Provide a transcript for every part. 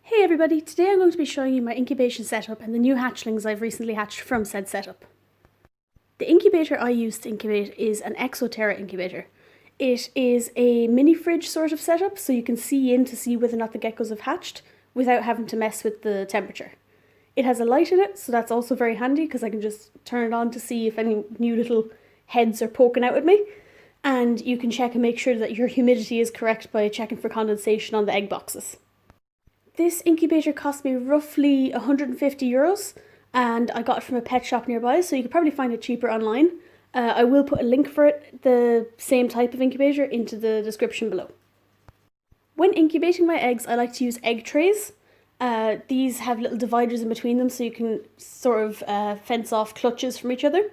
Hey everybody, today I'm going to be showing you my incubation setup and the new hatchlings I've recently hatched from said setup. The incubator I use to incubate is an Exo Terra incubator. It is a mini fridge sort of setup, so you can see in to see whether or not the geckos have hatched without having to mess with the temperature. It has a light in it, so that's also very handy because I can just turn it on to see if any new little heads are poking out at me. And you can check and make sure that your humidity is correct by checking for condensation on the egg boxes. This incubator cost me roughly €150 and I got it from a pet shop nearby, so you could probably find it cheaper online. I will put a link for it, the same type of incubator, into the description below. When incubating my eggs, I like to use egg trays. These have little dividers in between them so you can sort of fence off clutches from each other.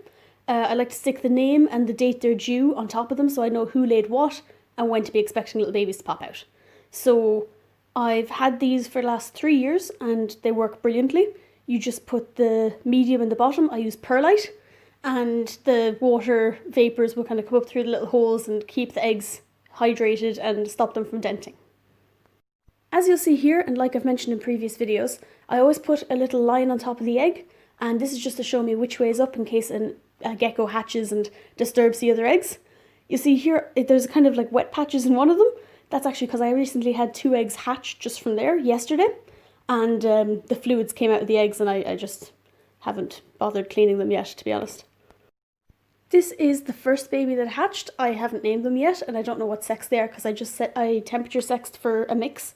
I like to stick the name and the date they're due on top of them so I know who laid what and when to be expecting little babies to pop out. So I've had these for the last 3 years and they work brilliantly. You just put the medium in the bottom. I use perlite, and the water vapours will kind of come up through the little holes and keep the eggs hydrated and stop them from denting. As you'll see here, and like I've mentioned in previous videos, I always put a little line on top of the egg, and this is just to show me which way is up in case a gecko hatches and disturbs the other eggs. You see here, there's kind of like wet patches in one of them. That's actually because I recently had 2 eggs hatched just from there yesterday, and the fluids came out of the eggs and I just haven't bothered cleaning them yet, to be honest. This is the first baby that hatched. I haven't named them yet and I don't know what sex they are because I temperature sexed for a mix,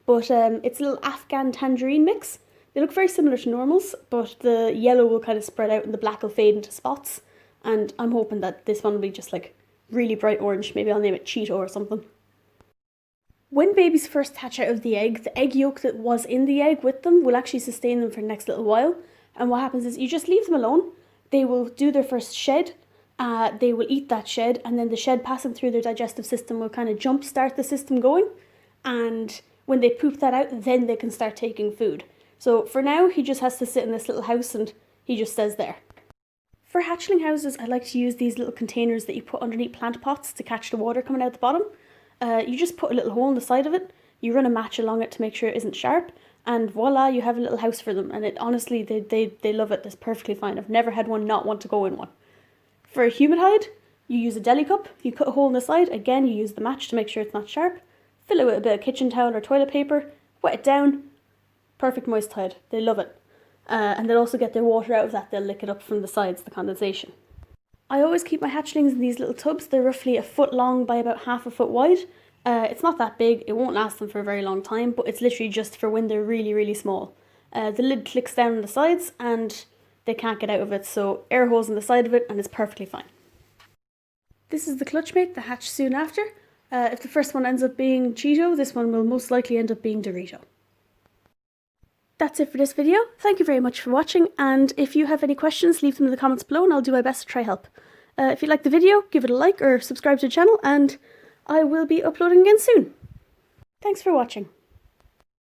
but it's a little Afghan tangerine mix. They look very similar to normals, but the yellow will kind of spread out and the black will fade into spots, and I'm hoping that this one will be just like really bright orange. Maybe I'll name it Cheeto or something. When babies first hatch out of the egg yolk that was in the egg with them will actually sustain them for the next little while. And what happens is you just leave them alone. They will do their first shed, they will eat that shed, and then the shed passing through their digestive system will kind of jumpstart the system going. And when they poop that out, then they can start taking food. So for now, he just has to sit in this little house and he just stays there. For hatchling houses, I like to use these little containers that you put underneath plant pots to catch the water coming out the bottom. You just put a little hole in the side of it, you run a match along it to make sure it isn't sharp, and voila, you have a little house for them. And it honestly, they love it. It's perfectly fine. I've never had one not want to go in one. For a humid hide, you use a deli cup, you cut a hole in the side, again you use the match to make sure it's not sharp, fill it with a bit of kitchen towel or toilet paper, wet it down, perfect moist hide. They love it. And they'll also get their water out of that, they'll lick it up from the sides, the condensation. I always keep my hatchlings in these little tubs. They're roughly 1 foot long by about 1/2 foot wide. It's not that big, it won't last them for a very long time, but it's literally just for when they're really, really small. The lid clicks down on the sides and they can't get out of it, so air holes in the side of it and it's perfectly fine. This is the clutchmate that hatched soon after. If the first one ends up being Cheeto, this one will most likely end up being Dorito. That's it for this video. Thank you very much for watching, and if you have any questions, leave them in the comments below and I'll do my best to try help. If you like the video, give it a like or subscribe to the channel, and I will be uploading again soon. Thanks for watching.